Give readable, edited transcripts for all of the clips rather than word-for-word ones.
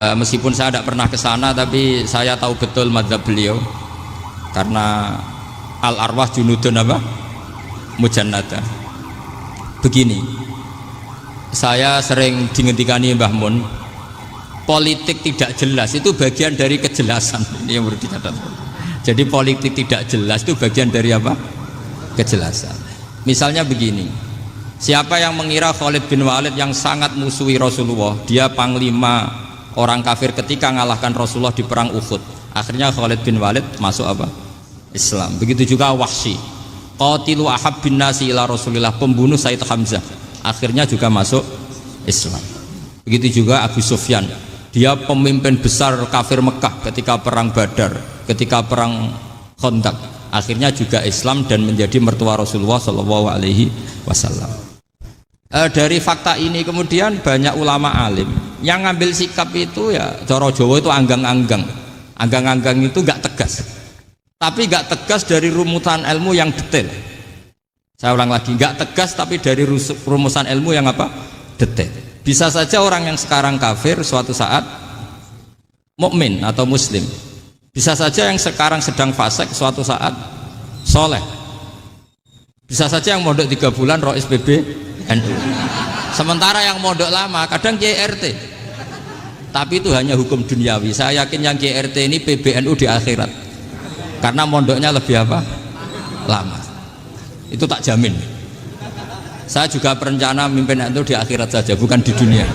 Meskipun saya tidak pernah ke sana, tapi saya tahu betul mazhab beliau karena al arwah junudun apa mujannada. Begini, saya sering dingetikani Mbah Mun, politik tidak jelas itu bagian dari kejelasan. Ini yang perlu dicatat. Jadi politik tidak jelas itu bagian dari apa? Kejelasan. Misalnya begini, siapa yang mengira Khalid bin Walid yang sangat musuhi Rasulullah, dia panglima orang kafir ketika ngalahkan Rasulullah di perang Uhud, akhirnya Khalid bin Walid masuk apa? Islam. Begitu juga Wahsy, qatilu ahabbin nasi ila Rasulillah, pembunuh Sayyid Hamzah, akhirnya juga masuk Islam. Begitu juga Abu Sufyan, dia pemimpin besar kafir Mekah ketika perang Badar, ketika perang Khandaq, akhirnya juga Islam dan menjadi mertua Rasulullah Shallallahu Alaihi Wasallam. Dari fakta ini kemudian banyak ulama alim yang ngambil sikap itu ya coro Jawa itu anggang-anggang. Anggang-anggang itu gak tegas, tapi gak tegas dari rumusan ilmu yang detail. Saya ulang lagi, gak tegas tapi dari rumusan ilmu yang apa? Detail. Bisa saja orang yang sekarang kafir suatu saat mukmin atau muslim. Bisa saja yang sekarang sedang fasik suatu saat soleh. Bisa saja yang mondok 3 bulan rois PB NU. Sementara yang mondok lama kadang KRT. Tapi itu hanya hukum duniawi. Saya yakin yang KRT ini PBNU di akhirat. Karena mondoknya lebih apa? Lama. Itu tak jamin. Saya juga berencana mimpin NU di akhirat saja, bukan di dunia.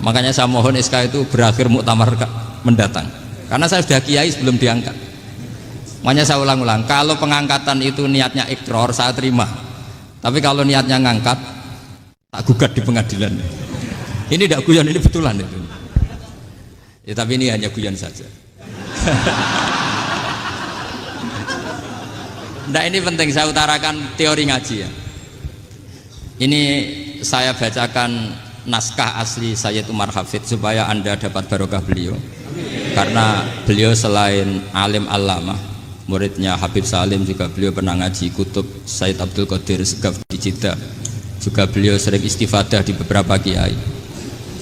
Makanya saya mohon SK itu berakhir muktamar mendatang. Karena saya sudah kiai sebelum diangkat. Makanya saya ulang-ulang, kalau pengangkatan itu niatnya ikror, saya terima. Tapi kalau niatnya ngangkat, tak gugat di pengadilan. Ini tidak guyon, ini betulan itu. Ya, tapi ini hanya guyon saja. Nah, ini penting saya utarakan teori ngaji ya. Ini saya bacakan naskah asli Sayyid Umar Hafid supaya Anda dapat barokah beliau. Karena beliau selain alim allamah, muridnya Habib Salim, juga beliau pernah ngaji kutub Sayyid Abdul Qadir Segaf di Jeddah. Juga beliau sering istifadah di beberapa kiai.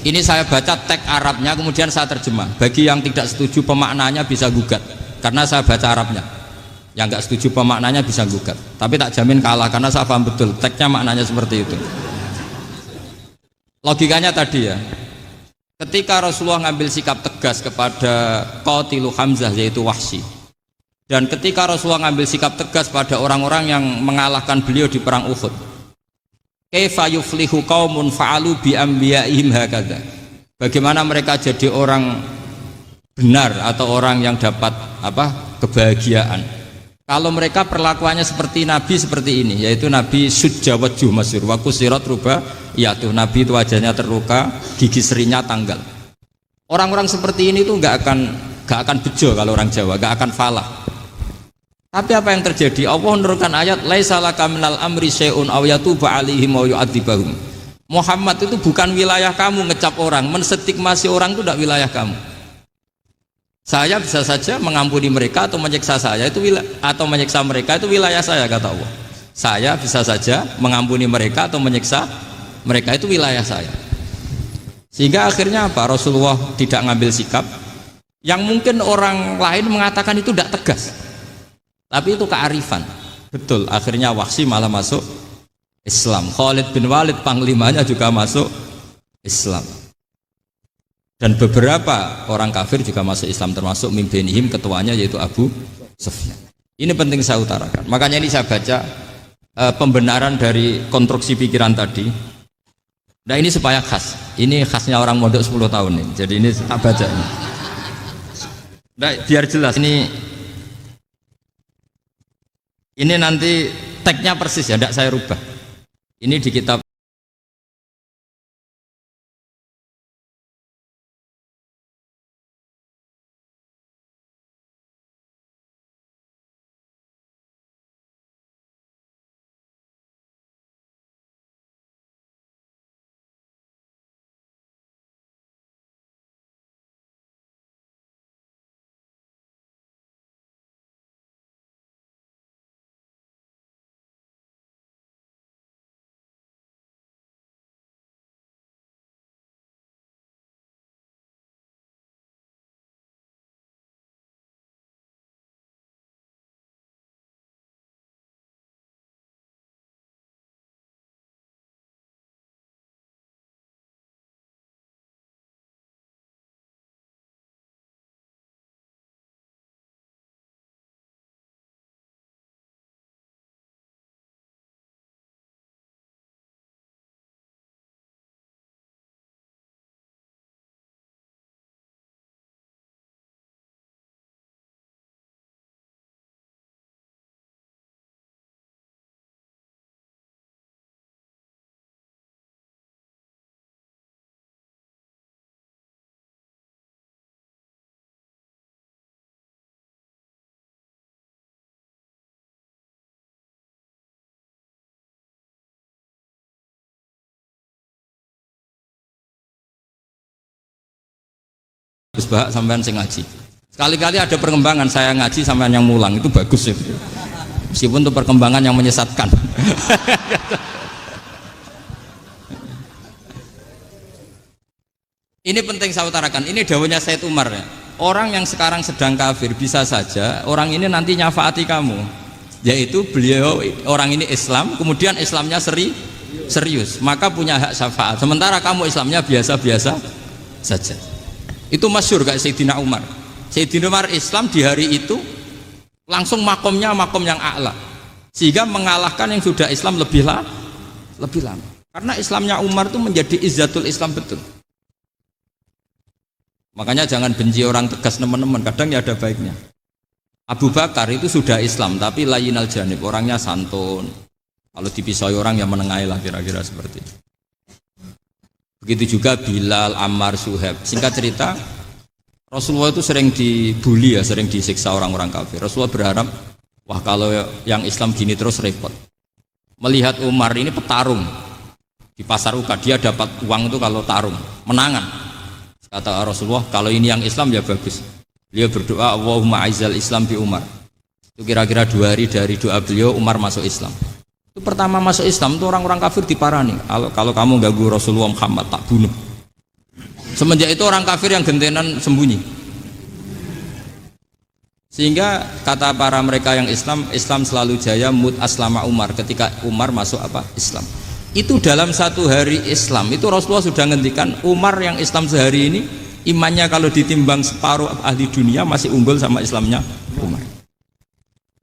Ini saya baca teks Arabnya kemudian saya terjemah. Bagi yang tidak setuju pemaknanya bisa gugat, karena saya baca Arabnya. Yang nggak setuju pemaknanya bisa gugat, tapi tak jamin kalah karena saya paham betul teksnya maknanya seperti itu. Logikanya tadi ya, ketika Rasulullah ngambil sikap tegas kepada qatilu Hamzah yaitu Wahsy, dan ketika Rasulullah ngambil sikap tegas pada orang-orang yang mengalahkan beliau di perang Uhud, kaifa yuflihu qaumun fa'alu bi anbiya'ihim hakadha, bagaimana mereka jadi orang benar atau orang yang dapat apa? Kebahagiaan kalau mereka perlakuannya seperti Nabi seperti ini, yaitu Nabi sujjawajjuh masyhur wa kusirat ruba, yaitu Nabi itu wajahnya terluka, gigi serinya tanggal. Orang-orang seperti ini tuh nggak akan bejo kalau orang Jawa, nggak akan falah. Tapi apa yang terjadi? Allah menurunkan ayat laisa laka minal amri syai'un aw yatuba 'alaihim aw yu'adzibahum. Muhammad itu bukan wilayah kamu ngecap orang, menstigmasi orang itu tidak wilayah kamu. Saya bisa saja mengampuni mereka atau menyiksa saya itu atau menyiksa mereka itu wilayah saya, kata Allah. Saya bisa saja mengampuni mereka atau menyiksa mereka itu wilayah saya. Sehingga akhirnya apa? Rasulullah tidak ngambil sikap yang mungkin orang lain mengatakan itu tidak tegas. Tapi itu kearifan. Betul, akhirnya Wahsy malah masuk Islam. Khalid bin Walid panglimanya juga masuk Islam. Dan beberapa orang kafir juga masuk Islam, termasuk mimbenihim, ketuanya yaitu Abu Sufyan. Ini penting saya utarakan. Makanya ini saya baca pembenaran dari konstruksi pikiran tadi. Nah ini supaya khas. Ini khasnya orang mondok 10 tahun nih. Jadi ini tak baca ini. Nah, biar jelas ini nanti teksnya persis ya, tidak saya rubah. Ini di kitab Gus Bahak sampean sing ngaji. Sekali-kali ada perkembangan saya ngaji sampean yang mulang itu bagus itu. Meskipun itu perkembangan yang menyesatkan. Ini penting saya utarakan. Ini dawuhnya Said Umar ya. Orang yang sekarang sedang kafir bisa saja orang ini nanti nyafaati kamu. Yaitu beliau orang ini Islam, kemudian Islamnya serius, maka punya hak syafaat. Sementara kamu Islamnya biasa-biasa saja. Itu masyhur kayak Sayyidina Umar. Sayyidina Umar Islam di hari itu langsung makomnya makom yang a'la, sehingga mengalahkan yang sudah Islam lebih lama. Karena Islamnya Umar itu menjadi izzatul Islam betul. Makanya jangan benci orang tegas teman-teman, kadang ya ada baiknya. Abu Bakar itu sudah Islam tapi layinal janib, orangnya santun. Kalau dipisai orang yang menengahi lah kira-kira seperti itu. Begitu juga Bilal, Ammar, Suhaib. Singkat cerita, Rasulullah itu sering dibully ya, sering disiksa orang-orang kafir. Rasulullah berharap, wah kalau yang Islam gini terus repot. Melihat Umar ini petarung di pasar Ukad, dia dapat uang itu kalau tarung, menangan. Kata Rasulullah, kalau ini yang Islam ya bagus. Beliau berdoa, Allahumma aizal Islam bi Umar. Itu kira-kira 2 hari dari doa beliau, Umar masuk Islam. Itu pertama masuk Islam itu orang-orang kafir diparani. Kalau kamu ganggu Rasulullah Muhammad tak bunuh. Semenjak itu orang kafir yang gentenan sembunyi. Sehingga kata para mereka yang Islam selalu jaya mut aslama Umar ketika Umar masuk Islam. Itu dalam 1 hari Islam itu Rasulullah sudah ngendikan Umar yang Islam sehari ini imannya kalau ditimbang separuh ahli dunia masih unggul sama Islamnya Umar.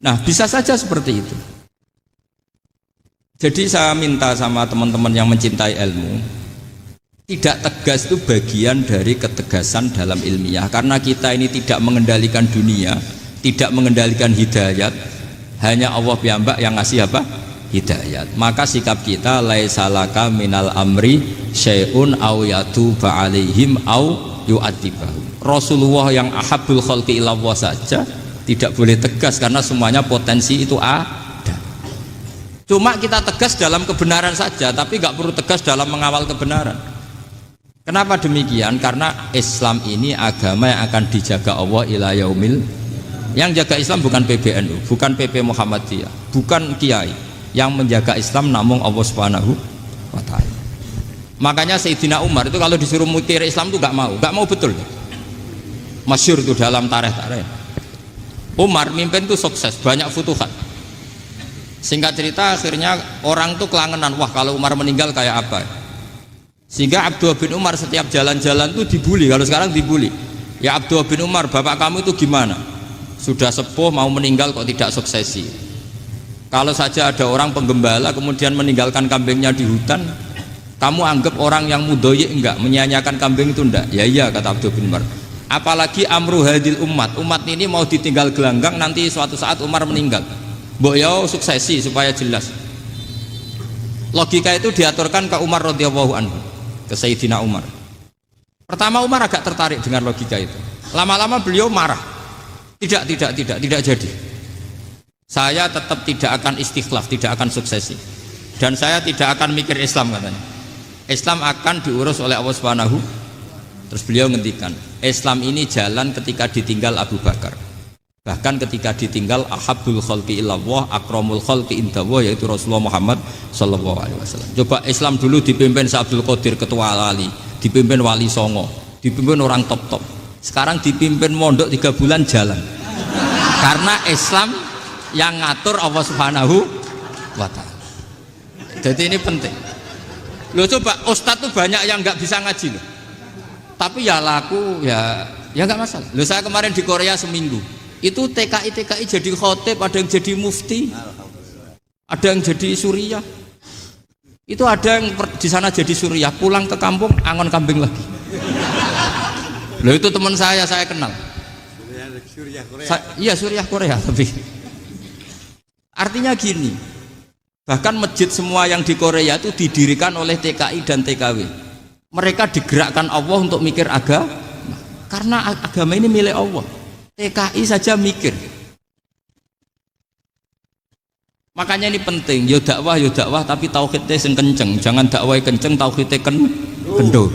Nah bisa saja seperti itu. Jadi saya minta sama teman-teman yang mencintai ilmu, tidak tegas itu bagian dari ketegasan dalam ilmiah. Karena kita ini tidak mengendalikan dunia, tidak mengendalikan hidayat, hanya Allah piyambak yang ngasih hidayat. Maka sikap kita laisalaka minal amri syai'un aw yatuba alaihim aw yu'adzibahum. Rasulullah yang ahabbul khalqi ilallah saja tidak boleh tegas karena semuanya potensi itu ada. Cuma kita tegas dalam kebenaran saja, tapi nggak perlu tegas dalam mengawal kebenaran. Kenapa demikian? Karena Islam ini agama yang akan dijaga Allah ila yaumil. Yang jaga Islam bukan PBNU, bukan PP Muhammadiyah, bukan kiai. Yang menjaga Islam namun Allah Subhanahu wa ta'ala. Makanya Sayyidina Umar itu kalau disuruh mikir Islam itu nggak mau betul. Masyhur itu dalam tarikh. Umar mimpin itu sukses, banyak futuhat. Singkat cerita akhirnya orang tuh kelangenan, wah kalau Umar meninggal kayak apa. Sehingga Abdullah bin Umar setiap jalan-jalan tuh dibully. Kalau sekarang dibully, ya Abdullah bin Umar bapak kamu itu gimana, sudah sepuh mau meninggal kok tidak suksesi. Kalau saja ada orang penggembala kemudian meninggalkan kambingnya di hutan, kamu anggap orang yang mudoyi enggak, menyia-nyiakan kambing itu enggak? Ya iya kata Abdullah bin Umar. Apalagi amru hadil umat ini mau ditinggal gelanggang, nanti suatu saat Umar meninggal. Mbok ya suksesi supaya jelas. Logika itu diaturkan ke Umar radhiyallahu anhu, ke Sayyidina Umar. Pertama Umar agak tertarik dengan logika itu. Lama-lama beliau marah. Tidak jadi. Saya tetap tidak akan istikhlaf, tidak akan suksesi. Dan saya tidak akan mikir Islam katanya. Islam akan diurus oleh Allah Subhanahu. Terus beliau ngendikan, Islam ini jalan ketika ditinggal Abu Bakar. Bahkan ketika ditinggal ahabbul khalqi ilallah akramul khalqi indallah, yaitu Rasulullah Muhammad sallallahu alaihi wasallam. Coba Islam dulu dipimpin Abdul Qadir ketua wali, dipimpin Wali Songo, dipimpin orang top. Sekarang dipimpin mondok 3 bulan jalan. Karena Islam yang ngatur Allah Subhanahu wa ta'ala. Jadi ini penting. Loh coba ustadz tuh banyak yang nggak bisa ngaji loh. Tapi ya laku ya nggak masalah. Loh saya kemarin di Korea seminggu. Itu TKI jadi khotib, ada yang jadi mufti, ada yang jadi suriah. Itu ada yang di sana jadi suriah, pulang ke kampung angon kambing lagi. Loh itu teman saya kenal. Suriah Korea. Iya suriah Korea tapi. Artinya gini, bahkan masjid semua yang di Korea itu didirikan oleh TKI dan TKW. Mereka digerakkan Allah untuk mikir agama, karena agama ini milik Allah. TKI saja mikir. Makanya ini penting, yo dakwah tapi tauhidnya sing kenceng, jangan dakwah kenceng tauhidnya kendor.